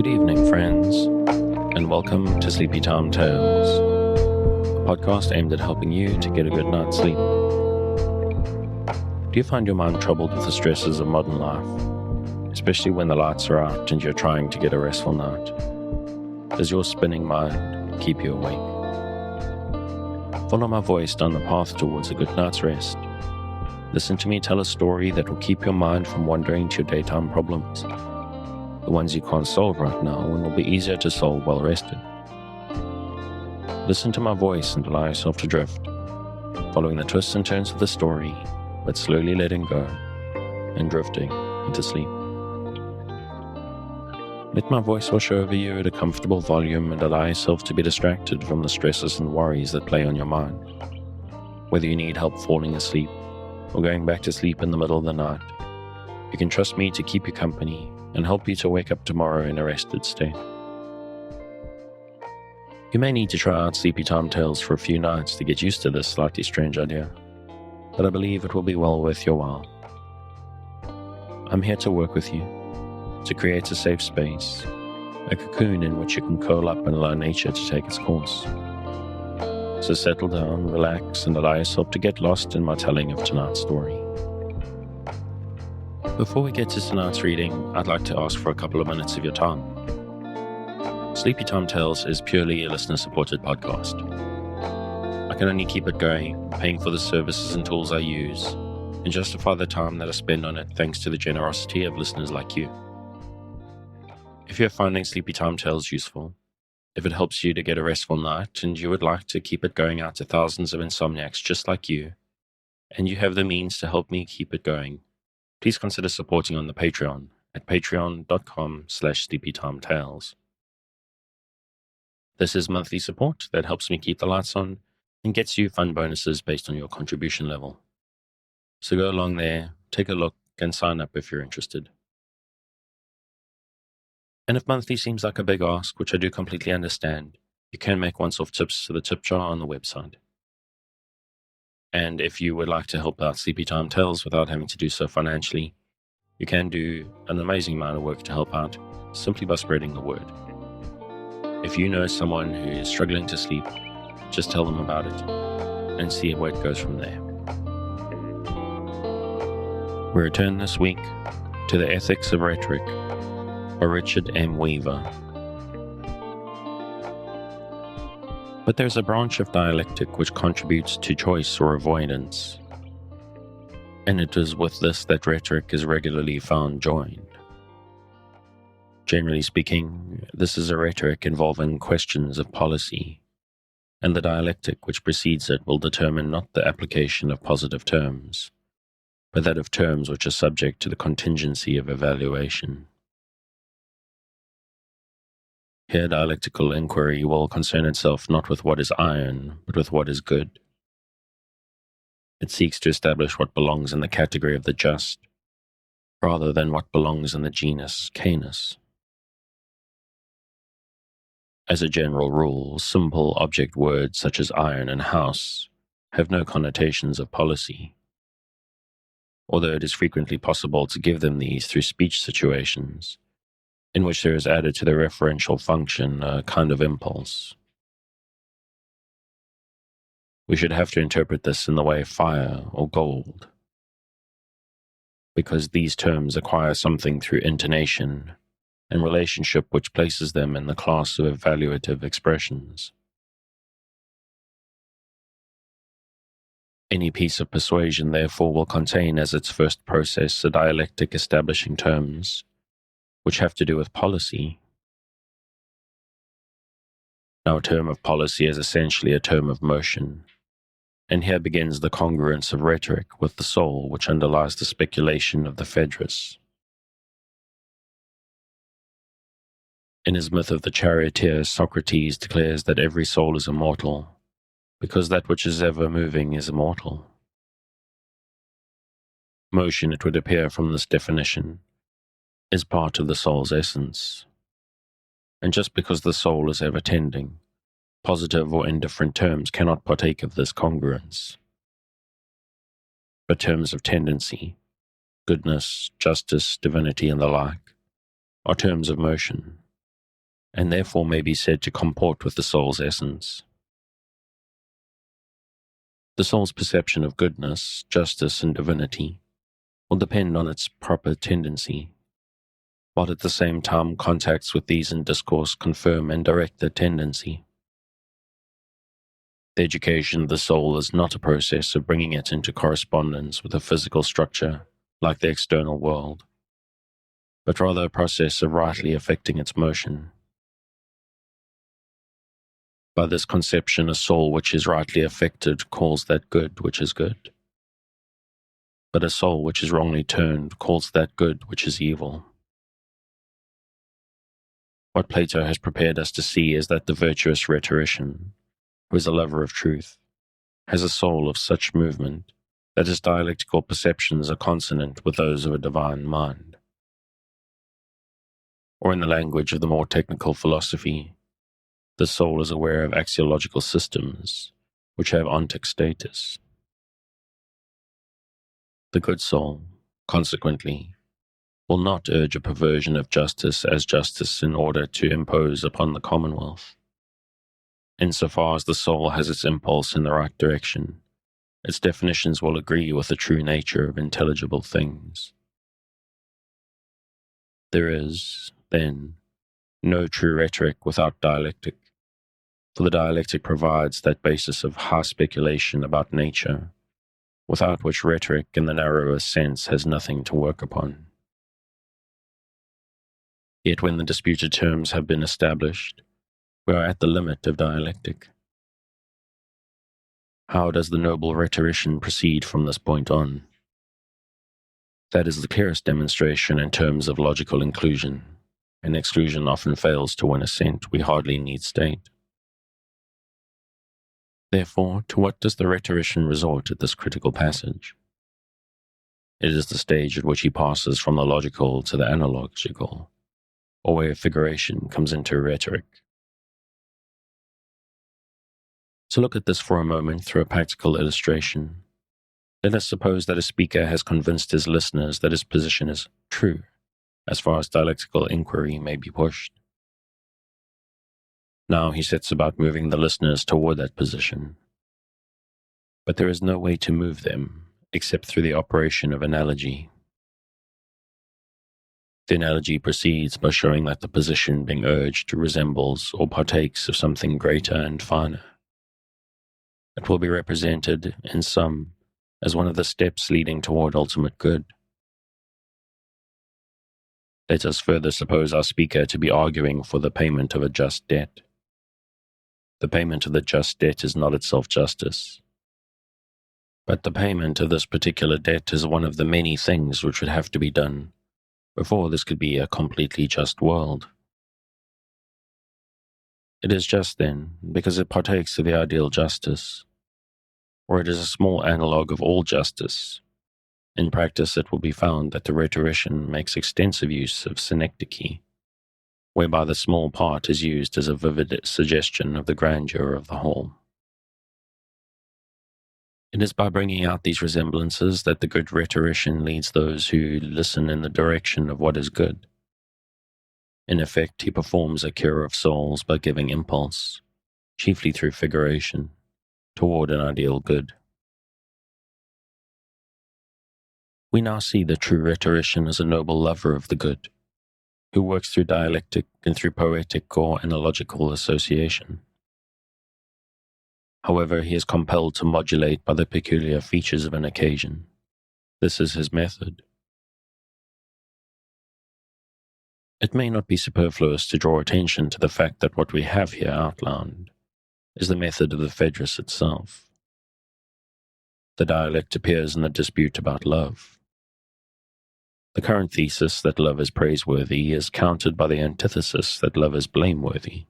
Good evening, friends, and welcome to Sleepy Time Tales, a podcast aimed at helping you to get a good night's sleep. Do you find your mind troubled with the stresses of modern life, especially when the lights are out and you're trying to get a restful night? Does your spinning mind keep you awake? Follow my voice down the path towards a good night's rest. Listen to me tell a story that will keep your mind from wandering to your daytime problems. The ones you can't solve right now and will be easier to solve well rested. Listen to my voice and allow yourself to drift, following the twists and turns of the story, but slowly letting go and drifting into sleep. Let my voice wash over you at a comfortable volume and allow yourself to be distracted from the stresses and worries that play on your mind. Whether you need help falling asleep or going back to sleep in the middle of the night, you can trust me to keep you company and help you to wake up tomorrow in a rested state. You may need to try out Sleepy Time Tales for a few nights to get used to this slightly strange idea, but I believe it will be well worth your while. I'm here to work with you, to create a safe space, a cocoon in which you can curl up and allow nature to take its course. So settle down, relax, and allow yourself to get lost in my telling of tonight's story. Before we get to tonight's reading, I'd like to ask for a couple of minutes of your time. Sleepy Time Tales is purely a listener-supported podcast. I can only keep it going, paying for the services and tools I use, and justify the time that I spend on it thanks to the generosity of listeners like you. If you're finding Sleepy Time Tales useful, if it helps you to get a restful night and you would like to keep it going out to thousands of insomniacs just like you, and you have the means to help me keep it going, please consider supporting on the Patreon at patreon.com/sleepytimetales. This is monthly support that helps me keep the lights on and gets you fun bonuses based on your contribution level. So go along there, take a look, and sign up if you're interested. And if monthly seems like a big ask, which I do completely understand, you can make once-off tips to the tip jar on the website. And if you would like to help out Sleepy Time Tales without having to do so financially, you can do an amazing amount of work to help out simply by spreading the word. If you know someone who is struggling to sleep, just tell them about it and see where it goes from there. We return this week to The Ethics of Rhetoric by Richard M. Weaver. But there's a branch of dialectic which contributes to choice or avoidance, and it is with this that rhetoric is regularly found joined. Generally speaking, this is a rhetoric involving questions of policy, and the dialectic which precedes it will determine not the application of positive terms, but that of terms which are subject to the contingency of evaluation. Here, dialectical inquiry will concern itself not with what is iron, but with what is good. It seeks to establish what belongs in the category of the just, rather than what belongs in the genus canis. As a general rule, simple object words such as iron and house have no connotations of policy, although it is frequently possible to give them these through speech situations, in which there is added to the referential function a kind of impulse. We should have to interpret this in the way of fire or gold, because these terms acquire something through intonation and relationship which places them in the class of evaluative expressions. Any piece of persuasion, therefore, will contain as its first process a dialectic establishing terms which have to do with policy. Now, a term of policy is essentially a term of motion, and here begins the congruence of rhetoric with the soul which underlies the speculation of the Phaedrus. In his myth of the charioteer, Socrates declares that every soul is immortal, because that which is ever moving is immortal. Motion, it would appear from this definition, is part of the soul's essence. And just because the soul is ever tending, positive or indifferent terms cannot partake of this congruence. But terms of tendency, goodness, justice, divinity, and the like, are terms of motion, and therefore may be said to comport with the soul's essence. The soul's perception of goodness, justice, and divinity will depend on its proper tendency, while at the same time contacts with these in discourse confirm and direct their tendency. The education of the soul is not a process of bringing it into correspondence with a physical structure like the external world, but rather a process of rightly affecting its motion. By this conception, a soul which is rightly affected calls that good which is good, but a soul which is wrongly turned calls that good which is evil. What Plato has prepared us to see is that the virtuous rhetorician, who is a lover of truth, has a soul of such movement that his dialectical perceptions are consonant with those of a divine mind. Or in the language of the more technical philosophy, the soul is aware of axiological systems which have ontic status. The good soul, consequently, will not urge a perversion of justice as justice in order to impose upon the commonwealth. Insofar as the soul has its impulse in the right direction, its definitions will agree with the true nature of intelligible things. There is, then, no true rhetoric without dialectic, for the dialectic provides that basis of high speculation about nature, without which rhetoric in the narrower sense has nothing to work upon. Yet when the disputed terms have been established, we are at the limit of dialectic. How does the noble rhetorician proceed from this point on? That is the clearest demonstration in terms of logical inclusion, and exclusion often fails to win assent we hardly need state. Therefore, to what does the rhetorician resort at this critical passage? It is the stage at which he passes from the logical to the analogical, or where figuration comes into rhetoric. To look at this for a moment through a practical illustration, let us suppose that a speaker has convinced his listeners that his position is true, as far as dialectical inquiry may be pushed. Now he sets about moving the listeners toward that position. But there is no way to move them except through the operation of analogy. The analogy proceeds by showing that the position being urged resembles or partakes of something greater and finer. It will be represented, in sum, as one of the steps leading toward ultimate good. Let us further suppose our speaker to be arguing for the payment of a just debt. The payment of the just debt is not itself justice, but the payment of this particular debt is one of the many things which would have to be done before this could be a completely just world. It is just, then, because it partakes of the ideal justice, or it is a small analogue of all justice. In practice, it will be found that the rhetorician makes extensive use of synecdoche, whereby the small part is used as a vivid suggestion of the grandeur of the whole. It is by bringing out these resemblances that the good rhetorician leads those who listen in the direction of what is good. In effect, he performs a cure of souls by giving impulse, chiefly through figuration, toward an ideal good. We now see the true rhetorician as a noble lover of the good, who works through dialectic and through poetic or analogical association. However, he is compelled to modulate by the peculiar features of an occasion. This is his method. It may not be superfluous to draw attention to the fact that what we have here outlined is the method of the Phaedrus itself. The dialect appears in the dispute about love. The current thesis that love is praiseworthy is countered by the antithesis that love is blameworthy.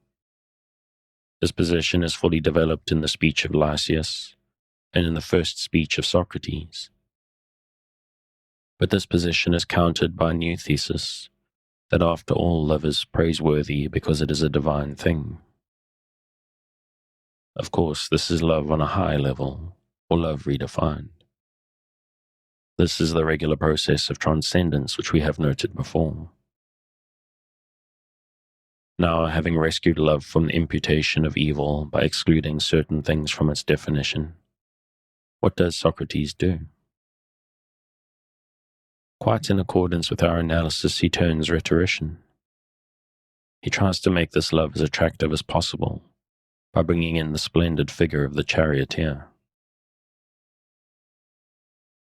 This position is fully developed in the speech of Lysias and in the first speech of Socrates. But this position is countered by a new thesis, that after all love is praiseworthy because it is a divine thing. Of course, this is love on a high level, or love redefined. This is the regular process of transcendence which we have noted before. Now, having rescued love from the imputation of evil by excluding certain things from its definition, what does Socrates do? Quite in accordance with our analysis, he turns rhetorician. He tries to make this love as attractive as possible by bringing in the splendid figure of the charioteer.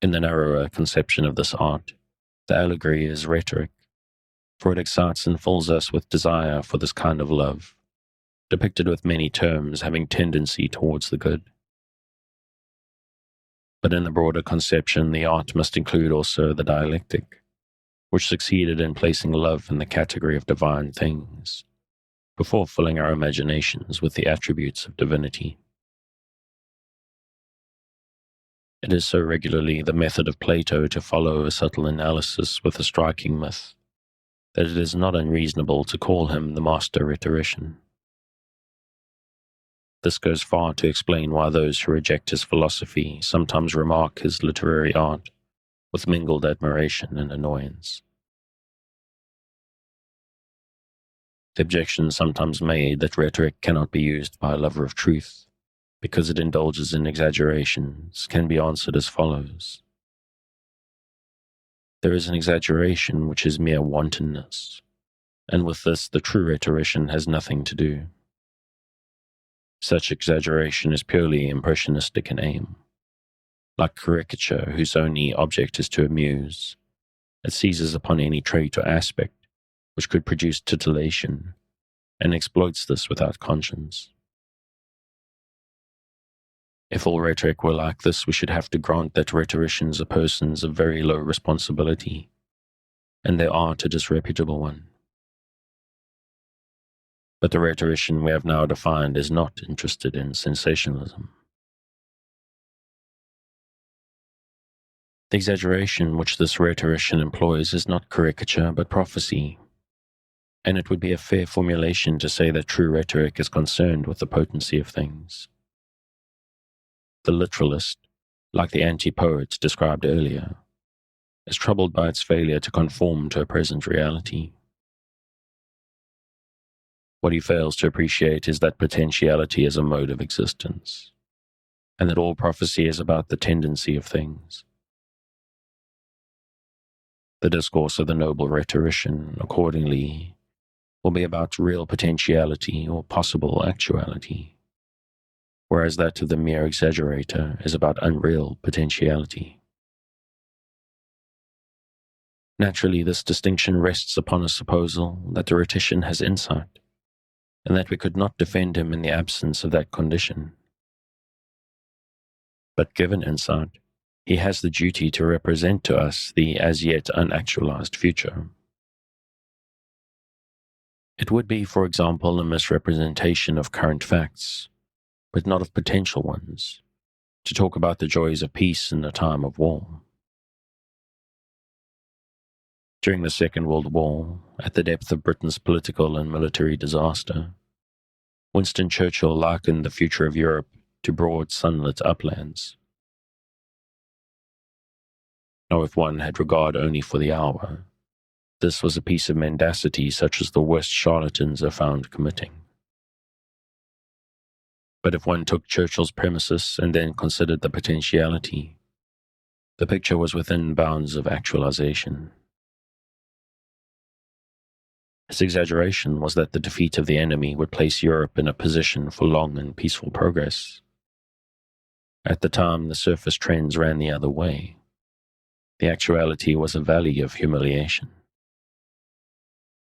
In the narrower conception of this art, the allegory is rhetoric, for it excites and fills us with desire for this kind of love, depicted with many terms having tendency towards the good. But in the broader conception, the art must include also the dialectic, which succeeded in placing love in the category of divine things, before filling our imaginations with the attributes of divinity. It is so regularly the method of Plato to follow a subtle analysis with a striking myth, that it is not unreasonable to call him the master rhetorician. This goes far to explain why those who reject his philosophy sometimes remark his literary art with mingled admiration and annoyance. The objection sometimes made that rhetoric cannot be used by a lover of truth because it indulges in exaggerations can be answered as follows. There is an exaggeration which is mere wantonness, and with this the true rhetorician has nothing to do. Such exaggeration is purely impressionistic in aim. Like caricature, whose only object is to amuse, it seizes upon any trait or aspect which could produce titillation, and exploits this without conscience. If all rhetoric were like this, we should have to grant that rhetoricians are persons of very low responsibility, and their art a disreputable one. But the rhetorician we have now defined is not interested in sensationalism. The exaggeration which this rhetorician employs is not caricature but prophecy, and it would be a fair formulation to say that true rhetoric is concerned with the potency of things. The literalist, like the anti-poet described earlier, is troubled by its failure to conform to a present reality. What he fails to appreciate is that potentiality is a mode of existence, and that all prophecy is about the tendency of things. The discourse of the noble rhetorician, accordingly, will be about real potentiality or possible actuality, whereas that of the mere exaggerator is about unreal potentiality. Naturally, this distinction rests upon a supposal that the rhetorician has insight, and that we could not defend him in the absence of that condition. But given insight, he has the duty to represent to us the as yet unactualized future. It would be, for example, a misrepresentation of current facts, but not of potential ones, to talk about the joys of peace in a time of war. During the Second World War, at the depth of Britain's political and military disaster, Winston Churchill likened the future of Europe to broad sunlit uplands. Now, if one had regard only for the hour, this was a piece of mendacity such as the worst charlatans are found committing. But if one took Churchill's premises and then considered the potentiality, the picture was within bounds of actualization. His exaggeration was that the defeat of the enemy would place Europe in a position for long and peaceful progress. At the time, the surface trends ran the other way. The actuality was a valley of humiliation.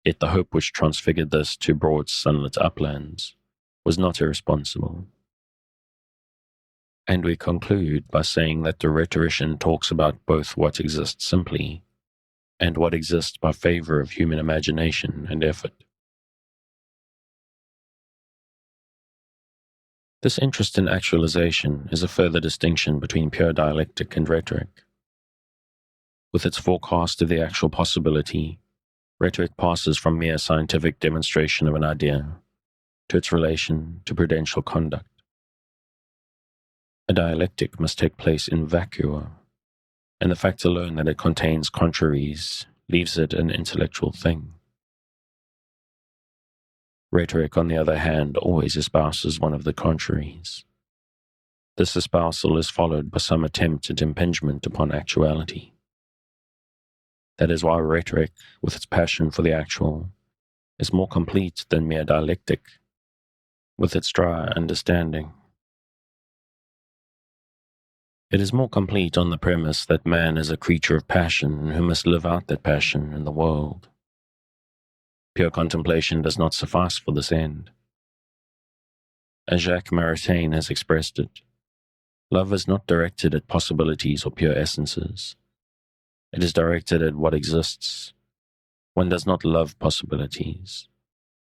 Yet the hope which transfigured this to broad sunlit uplands was not irresponsible. And we conclude by saying that the rhetorician talks about both what exists simply and what exists by favor of human imagination and effort. This interest in actualization is a further distinction between pure dialectic and rhetoric. With its forecast of the actual possibility, rhetoric passes from mere scientific demonstration of an idea to its relation to prudential conduct. A dialectic must take place in vacuo, and the fact alone that it contains contraries leaves it an intellectual thing. Rhetoric, on the other hand, always espouses one of the contraries. This espousal is followed by some attempt at impingement upon actuality. That is why rhetoric, with its passion for the actual, is more complete than mere dialectic, with its dry understanding. It is more complete on the premise that man is a creature of passion who must live out that passion in the world. Pure contemplation does not suffice for this end. As Jacques Maritain has expressed it, love is not directed at possibilities or pure essences. It is directed at what exists. One does not love possibilities.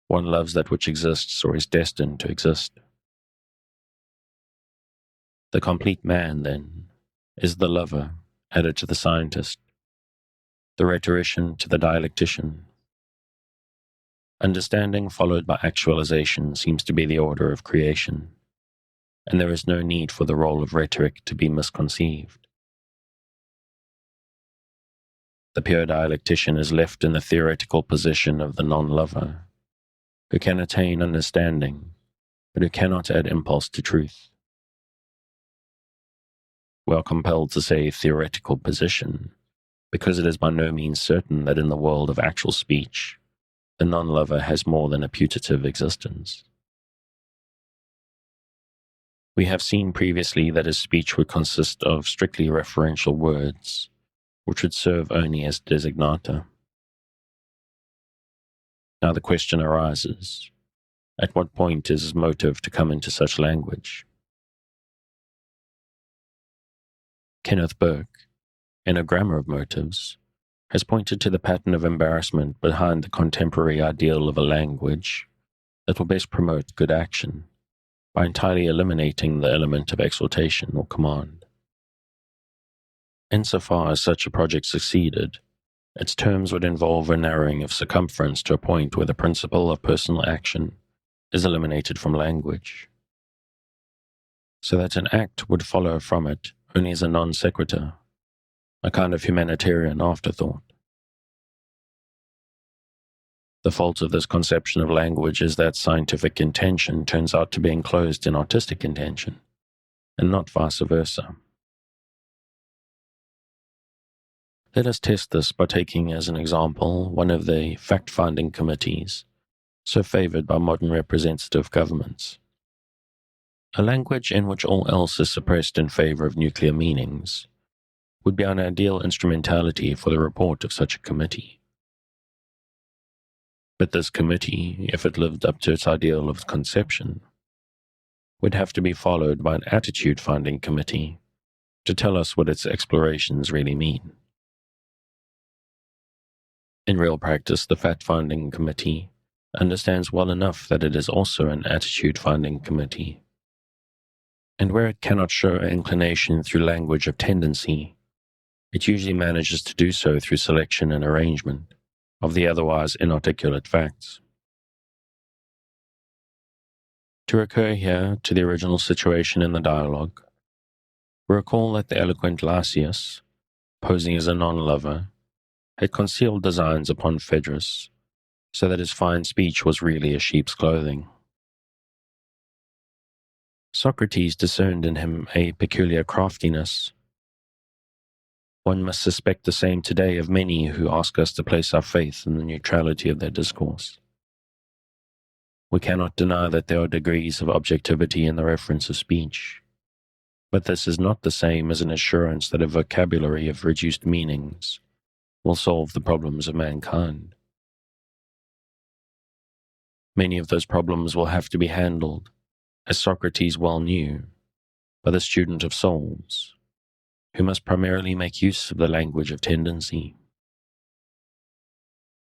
One loves that which exists or is destined to exist. The complete man, then, is the lover added to the scientist, the rhetorician to the dialectician. Understanding followed by actualization seems to be the order of creation, and there is no need for the role of rhetoric to be misconceived. The pure dialectician is left in the theoretical position of the non-lover, who can attain understanding, but who cannot add impulse to truth. We are compelled to say theoretical position, because it is by no means certain that in the world of actual speech, the non-lover has more than a putative existence. We have seen previously that his speech would consist of strictly referential words, which would serve only as designata. Now the question arises, at what point is his motive to come into such language? Kenneth Burke, in A Grammar of Motives, has pointed to the pattern of embarrassment behind the contemporary ideal of a language that will best promote good action by entirely eliminating the element of exhortation or command. Insofar as such a project succeeded, its terms would involve a narrowing of circumference to a point where the principle of personal action is eliminated from language, so that an act would follow from it only as a non sequitur, a kind of humanitarian afterthought. The fault of this conception of language is that scientific intention turns out to be enclosed in artistic intention, and not vice versa. Let us test this by taking as an example one of the fact-finding committees so favored by modern representative governments. A language in which all else is suppressed in favor of nuclear meanings would be an ideal instrumentality for the report of such a committee. But this committee, if it lived up to its ideal of conception, would have to be followed by an attitude-finding committee to tell us what its explorations really mean. In real practice, the fact-finding committee understands well enough that it is also an attitude-finding committee, and where it cannot show inclination through language of tendency, it usually manages to do so through selection and arrangement of the otherwise inarticulate facts. To recur here to the original situation in the dialogue, recall that the eloquent Lysias, posing as a non-lover, had concealed designs upon Phaedrus, so that his fine speech was really a sheep's clothing. Socrates discerned in him a peculiar craftiness. One must suspect the same today of many who ask us to place our faith in the neutrality of their discourse. We cannot deny that there are degrees of objectivity in the reference of speech, but this is not the same as an assurance that a vocabulary of reduced meanings will solve the problems of mankind. Many of those problems will have to be handled, as Socrates well knew, by the student of souls, who must primarily make use of the language of tendency.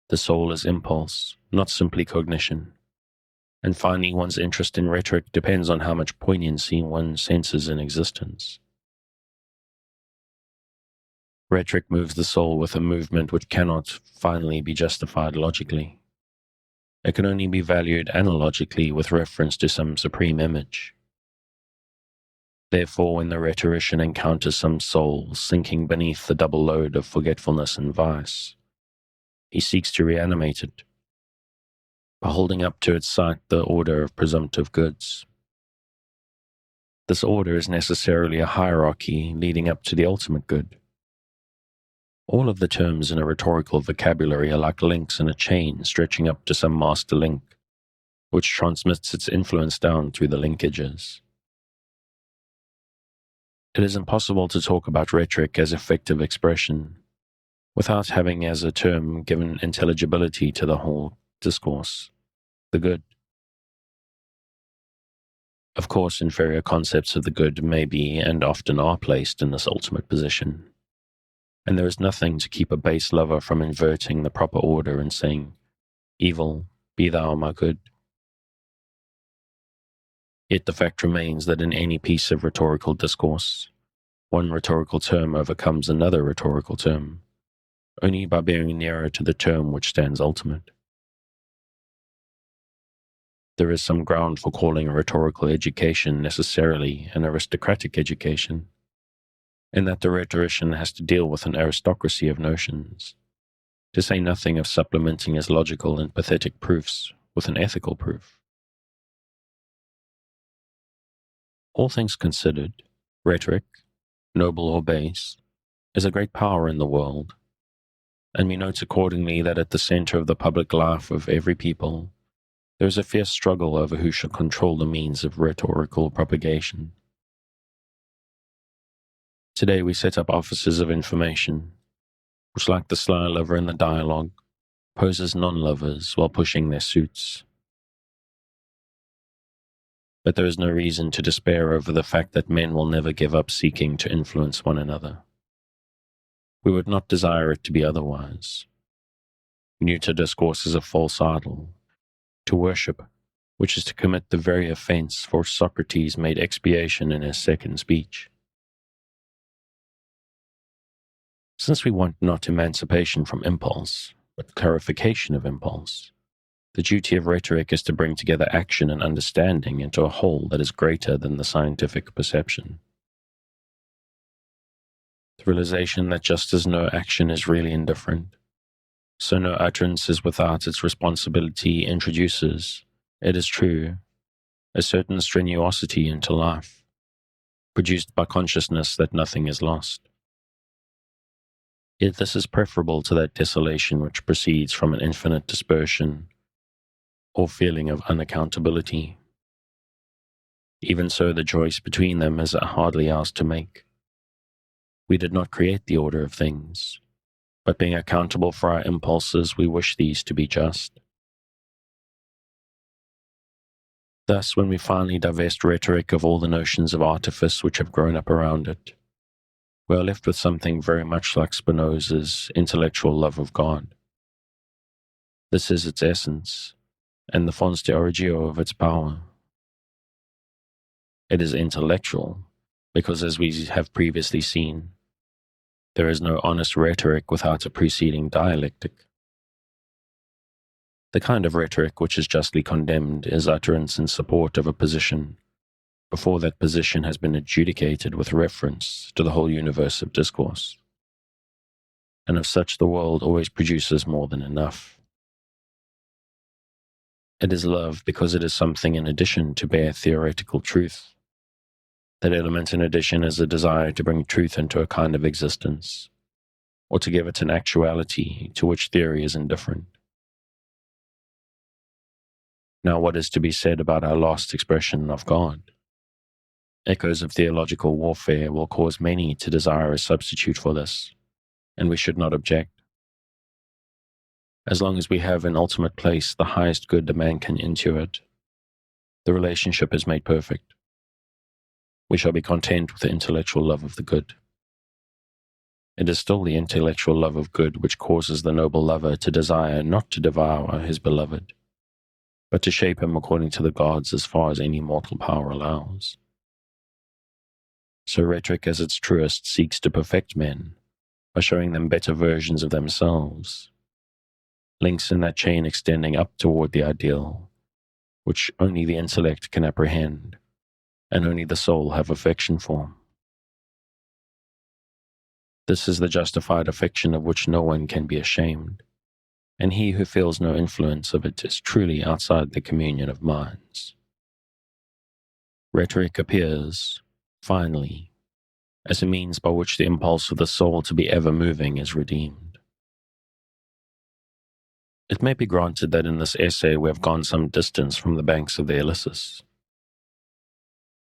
The soul is impulse, not simply cognition, and finally one's interest in rhetoric depends on how much poignancy one senses in existence. Rhetoric moves the soul with a movement which cannot finally be justified logically. It can only be valued analogically with reference to some supreme image. Therefore, when the rhetorician encounters some soul sinking beneath the double load of forgetfulness and vice, he seeks to reanimate it. by holding up to its sight the order of presumptive goods. This order is necessarily a hierarchy leading up to the ultimate good. All of the terms in a rhetorical vocabulary are like links in a chain stretching up to some master link, which transmits its influence down through the linkages. It is impossible to talk about rhetoric as effective expression without having as a term given intelligibility to the whole discourse, the good. Of course, inferior concepts of the good may be and often are placed in this ultimate position, and there is nothing to keep a base lover from inverting the proper order and saying, "Evil, be thou my good." Yet the fact remains that in any piece of rhetorical discourse, one rhetorical term overcomes another rhetorical term, only by being nearer to the term which stands ultimate. There is some ground for calling a rhetorical education necessarily an aristocratic education, in that the rhetorician has to deal with an aristocracy of notions, to say nothing of supplementing his logical and pathetic proofs with an ethical proof. All things considered, rhetoric, noble or base, is a great power in the world, and we note accordingly that at the center of the public life of every people, there is a fierce struggle over who shall control the means of rhetorical propagation. Today we set up offices of information, which, like the sly lover in the dialogue, pose as non-lovers while pushing their suits. But there is no reason to despair over the fact that men will never give up seeking to influence one another. We would not desire it to be otherwise. Neuter discourse is a false idol, to worship, which is to commit the very offense for which Socrates made expiation in his second speech. Since we want not emancipation from impulse, but clarification of impulse, the duty of rhetoric is to bring together action and understanding into a whole that is greater than the scientific perception. The realization that just as no action is really indifferent, so no utterance is without its responsibility introduces, it is true, a certain strenuosity into life, produced by consciousness that nothing is lost. Yet this is preferable to that desolation which proceeds from an infinite dispersion or feeling of unaccountability. Even so, the choice between them is hardly ours to make. We did not create the order of things, but being accountable for our impulses, we wish these to be just. Thus, when we finally divest rhetoric of all the notions of artifice which have grown up around it, we are left with something very much like Spinoza's intellectual love of God. This is its essence, and the fons de origio of its power. It is intellectual, because as we have previously seen, there is no honest rhetoric without a preceding dialectic. The kind of rhetoric which is justly condemned is utterance in support of a position, before that position has been adjudicated with reference to the whole universe of discourse. And of such the world always produces more than enough. It is love because it is something in addition to bare theoretical truth. That element in addition is a desire to bring truth into a kind of existence, or to give it an actuality to which theory is indifferent. Now, what is to be said about our lost expression of God? Echoes of theological warfare will cause many to desire a substitute for this, and we should not object. As long as we have in ultimate place the highest good a man can intuit, the relationship is made perfect. We shall be content with the intellectual love of the good. It is still the intellectual love of good which causes the noble lover to desire not to devour his beloved, but to shape him according to the gods as far as any mortal power allows. So rhetoric as its truest seeks to perfect men by showing them better versions of themselves, links in that chain extending up toward the ideal, which only the intellect can apprehend, and only the soul have affection for. This is the justified affection of which no one can be ashamed, and he who feels no influence of it is truly outside the communion of minds. Rhetoric appears, finally, as a means by which the impulse of the soul to be ever moving is redeemed. It may be granted that in this essay we have gone some distance from the banks of the Ilyssus.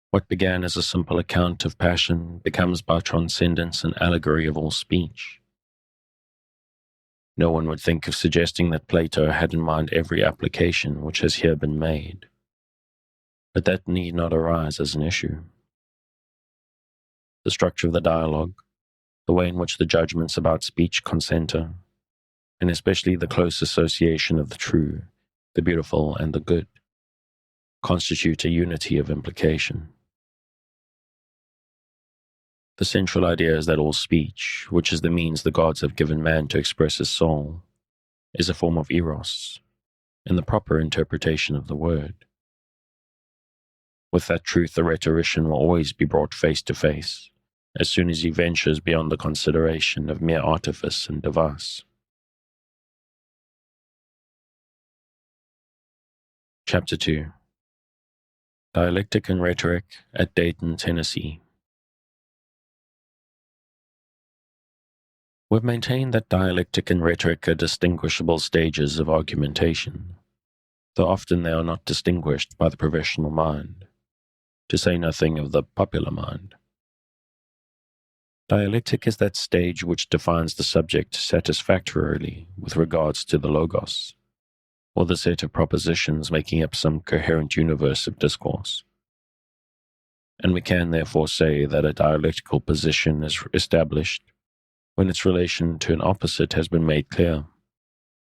What began as a simple account of passion becomes by transcendence an allegory of all speech. No one would think of suggesting that Plato had in mind every application which has here been made, but that need not arise as an issue. The structure of the dialogue, the way in which the judgments about speech concenter, and especially the close association of the true, the beautiful, and the good, constitute a unity of implication. The central idea is that all speech, which is the means the gods have given man to express his soul, is a form of eros, in the proper interpretation of the word. With that truth, the rhetorician will always be brought face to face, as soon as he ventures beyond the consideration of mere artifice and device. Chapter 2. Dialectic and Rhetoric at Dayton, Tennessee. We've maintained that dialectic and rhetoric are distinguishable stages of argumentation, though often they are not distinguished by the professional mind, to say nothing of the popular mind. Dialectic is that stage which defines the subject satisfactorily with regards to the logos, or the set of propositions making up some coherent universe of discourse. And we can therefore say that a dialectical position is established when its relation to an opposite has been made clear,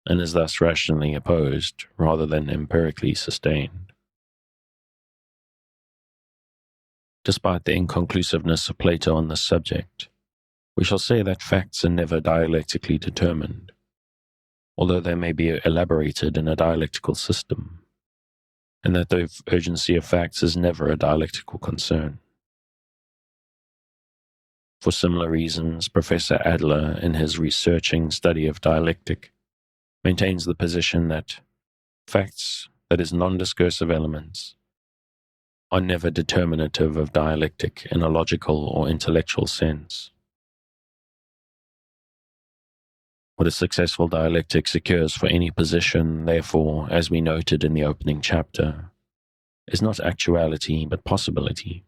and is thus rationally opposed rather than empirically sustained. Despite the inconclusiveness of Plato on this subject, we shall say that facts are never dialectically determined, although they may be elaborated in a dialectical system, and that the urgency of facts is never a dialectical concern. For similar reasons, Professor Adler, in his researching study of dialectic, maintains the position that facts, that is, non-discursive elements, are never determinative of dialectic in a logical or intellectual sense. What a successful dialectic secures for any position, therefore, as we noted in the opening chapter, is not actuality but possibility.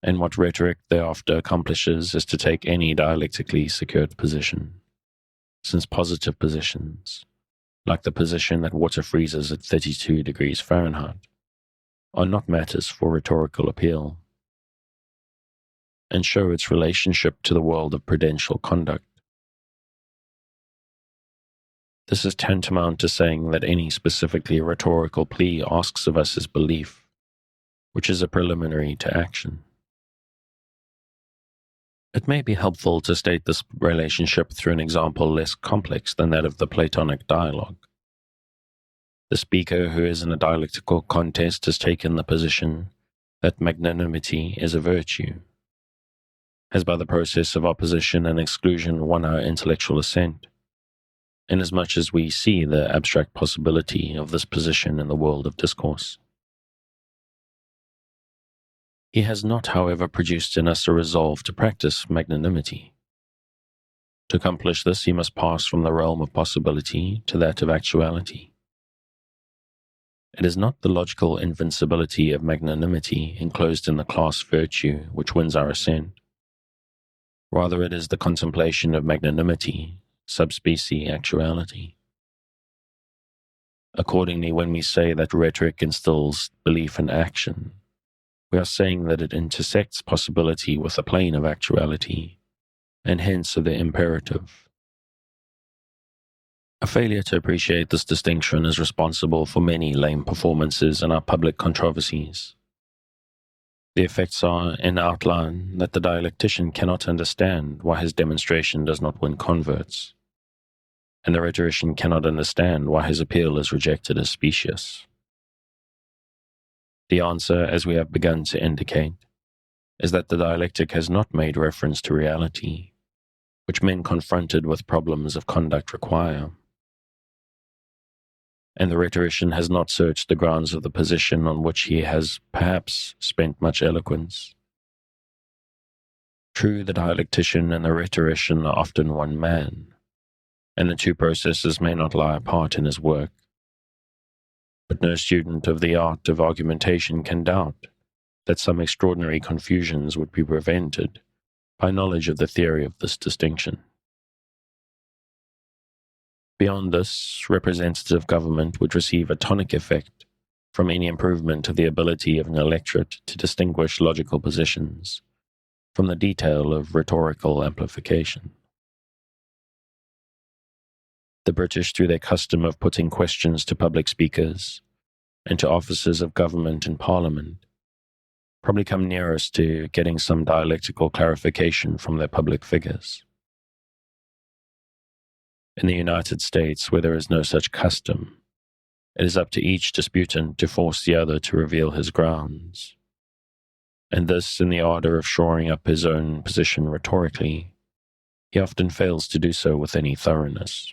And what rhetoric thereafter accomplishes is to take any dialectically secured position, since positive positions, like the position that water freezes at 32 degrees Fahrenheit, are not matters for rhetorical appeal, and show its relationship to the world of prudential conduct. This is tantamount to saying that any specifically rhetorical plea asks of us is belief, which is a preliminary to action. It may be helpful to state this relationship through an example less complex than that of the Platonic dialogue. The speaker who is in a dialectical contest has taken the position that magnanimity is a virtue, has by the process of opposition and exclusion won our intellectual assent, inasmuch as we see the abstract possibility of this position in the world of discourse. He has not, however, produced in us a resolve to practice magnanimity. To accomplish this, he must pass from the realm of possibility to that of actuality. It is not the logical invincibility of magnanimity enclosed in the class virtue which wins our assent. Rather, it is the contemplation of magnanimity, subspecie actuality. Accordingly, when we say that rhetoric instills belief in action, we are saying that it intersects possibility with the plane of actuality, and hence of the imperative. A failure to appreciate this distinction is responsible for many lame performances in our public controversies. The effects are, in outline, that the dialectician cannot understand why his demonstration does not win converts, and the rhetorician cannot understand why his appeal is rejected as specious. The answer, as we have begun to indicate, is that the dialectic has not made reference to reality, which men confronted with problems of conduct require. and the rhetorician has not searched the grounds of the position on which he has perhaps spent much eloquence. True, the dialectician and the rhetorician are often one man, and the two processes may not lie apart in his work. But no student of the art of argumentation can doubt that some extraordinary confusions would be prevented by knowledge of the theory of this distinction. Beyond this, representative government would receive a tonic effect from any improvement of the ability of an electorate to distinguish logical positions from the detail of rhetorical amplification. The British, through their custom of putting questions to public speakers and to officers of government and parliament, probably come nearest to getting some dialectical clarification from their public figures. In the United States, where there is no such custom, it is up to each disputant to force the other to reveal his grounds, and this in the ardor of shoring up his own position rhetorically, he often fails to do so with any thoroughness.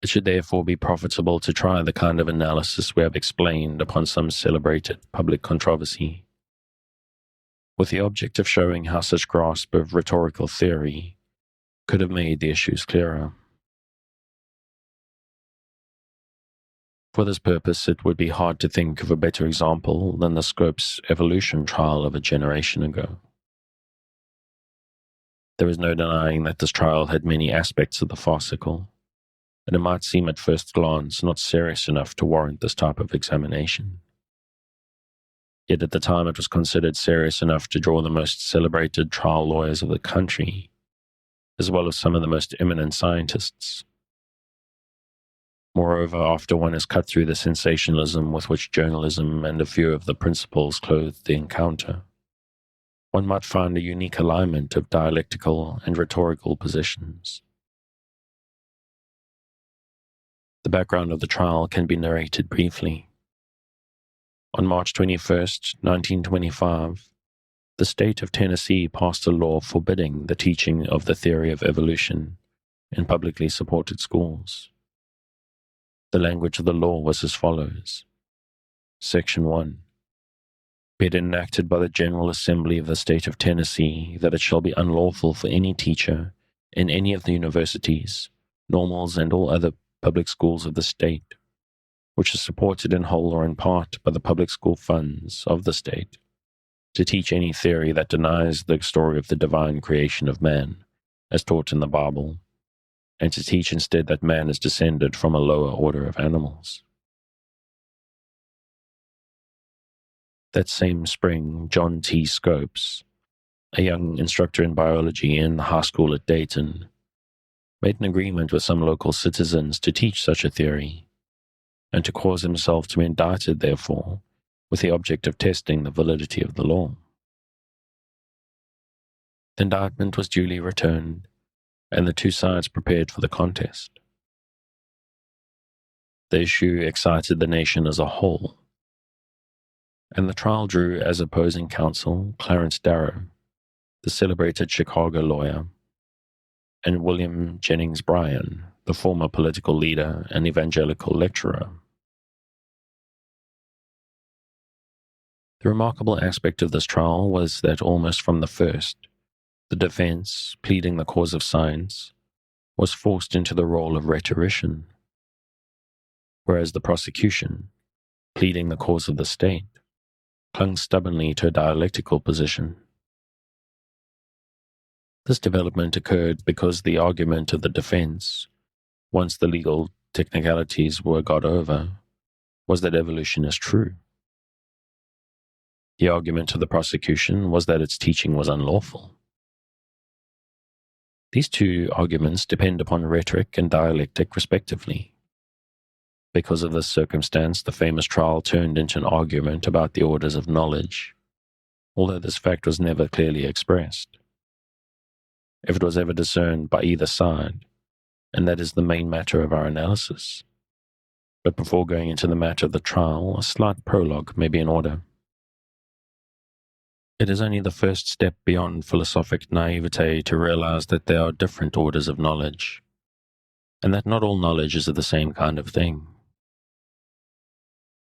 It should therefore be profitable to try the kind of analysis we have explained upon some celebrated public controversy, with the object of showing how such grasp of rhetorical theory could have made the issues clearer. For this purpose, it would be hard to think of a better example than the Scopes evolution trial of a generation ago. There is no denying that this trial had many aspects of the farcical, and it might seem at first glance not serious enough to warrant this type of examination. Yet at the time it was considered serious enough to draw the most celebrated trial lawyers of the country, as well as some of the most eminent scientists. Moreover, after one has cut through the sensationalism with which journalism and a few of the principles clothed the encounter, one might find a unique alignment of dialectical and rhetorical positions. The background of the trial can be narrated briefly. On March 21st, 1925, the state of Tennessee passed a law forbidding the teaching of the theory of evolution in publicly supported schools. The language of the law was as follows. Section 1. Be it enacted by the General Assembly of the State of Tennessee that it shall be unlawful for any teacher in any of the universities, normals, and all other public schools of the state, which is supported in whole or in part by the public school funds of the state, to teach any theory that denies the story of the divine creation of man, as taught in the Bible, and to teach instead that man is descended from a lower order of animals. That same spring, John T. Scopes, a young instructor in biology in the high school at Dayton, made an agreement with some local citizens to teach such a theory, and to cause himself to be indicted therefore, with the object of testing the validity of the law. The indictment was duly returned, and the two sides prepared for the contest. The issue excited the nation as a whole, and the trial drew as opposing counsel Clarence Darrow, the celebrated Chicago lawyer, and William Jennings Bryan, the former political leader and evangelical lecturer. The remarkable aspect of this trial was that almost from the first, the defense, pleading the cause of science, was forced into the role of rhetorician, whereas the prosecution, pleading the cause of the state, clung stubbornly to a dialectical position. This development occurred because the argument of the defense, once the legal technicalities were got over, was that evolution is true. The argument of the prosecution was that its teaching was unlawful. These two arguments depend upon rhetoric and dialectic respectively. Because of this circumstance, the famous trial turned into an argument about the orders of knowledge, although this fact was never clearly expressed. If it was ever discerned by either side, and that is the main matter of our analysis. But before going into the matter of the trial, a slight prologue may be in order. It is only the first step beyond philosophic naivete to realize that there are different orders of knowledge. and that not all knowledge is the same kind of thing.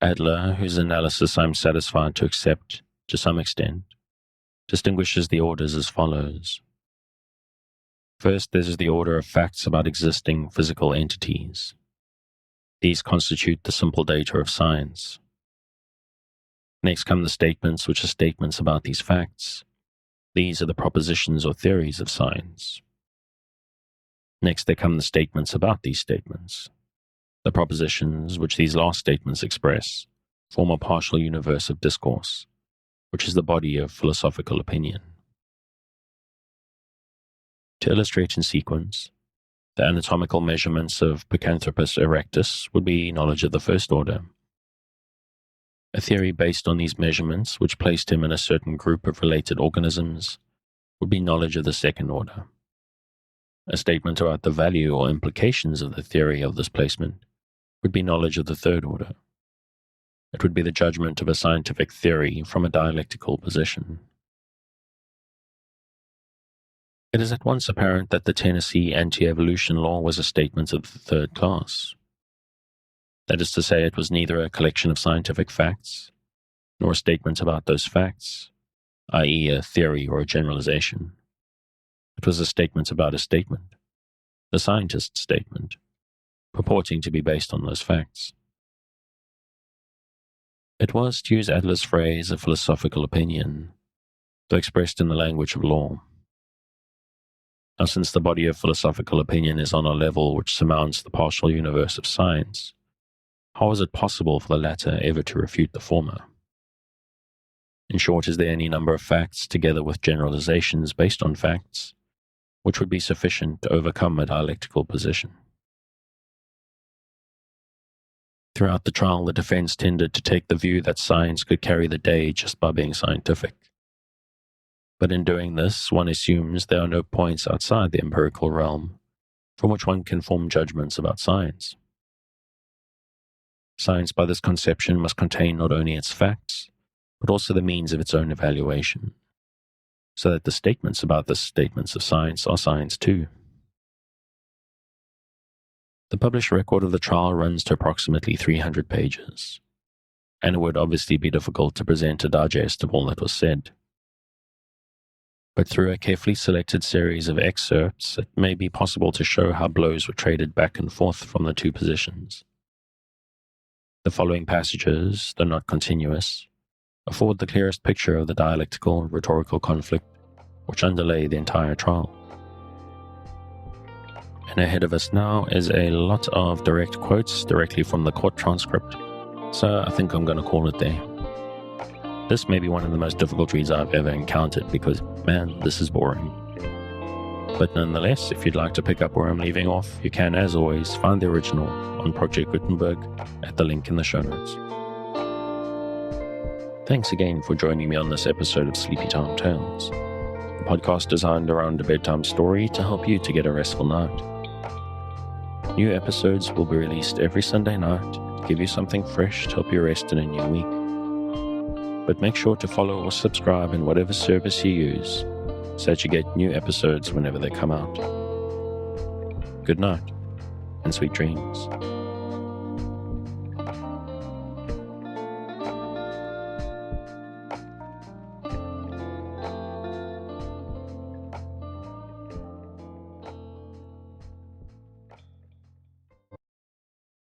Adler, whose analysis I'm satisfied to accept to some extent, distinguishes the orders as follows. First, there is the order of facts about existing physical entities. These constitute the simple data of science. Next come the statements, which are statements about these facts. These are the propositions or theories of science. Next, there come the statements about these statements. The propositions, which these last statements express, form a partial universe of discourse, which is the body of philosophical opinion. To illustrate in sequence, the anatomical measurements of Picanthropus erectus would be knowledge of the first order. A theory based on these measurements, which placed him in a certain group of related organisms, would be knowledge of the second order. A statement about the value or implications of the theory of this placement would be knowledge of the third order. It would be the judgment of a scientific theory from a dialectical position. It is at once apparent that the Tennessee anti-evolution law was a statement of the third class. That is to say, it was neither a collection of scientific facts, nor a statement about those facts, i.e. a theory or a generalization. It was a statement about a statement, the scientist's statement, purporting to be based on those facts. It was, to use Adler's phrase, a philosophical opinion, though expressed in the language of law. Now, since the body of philosophical opinion is on a level which surmounts the partial universe of science, how is it possible for the latter ever to refute the former? In short, is there any number of facts, together with generalizations based on facts, which would be sufficient to overcome a dialectical position? Throughout the trial, the defense tended to take the view that science could carry the day just by being scientific. But in doing this, one assumes there are no points outside the empirical realm from which one can form judgments about science. Science, by this conception, must contain not only its facts, but also the means of its own evaluation, so that the statements about the statements of science are science too. The published record of the trial runs to approximately 300 pages, and it would obviously be difficult to present a digest of all that was said. But through a carefully selected series of excerpts, it may be possible to show how blows were traded back and forth from the two positions. The following passages, though not continuous, afford the clearest picture of the dialectical rhetorical conflict which underlay the entire trial. And ahead of us now is a lot of direct quotes directly from the court transcript, so I think I'm going to call it there. This may be one of the most difficult reads I've ever encountered because, man, this is boring. But nonetheless, if you'd like to pick up where I'm leaving off, you can, as always, find the original on Project Gutenberg at the link in the show notes. Thanks again for joining me on this episode of Sleepytime Tales, a podcast designed around a bedtime story to help you to get a restful night. New episodes will be released every Sunday night to give you something fresh to help you rest in a new week. But make sure to follow or subscribe in whatever service you use so that you get new episodes whenever they come out. Good night and sweet dreams.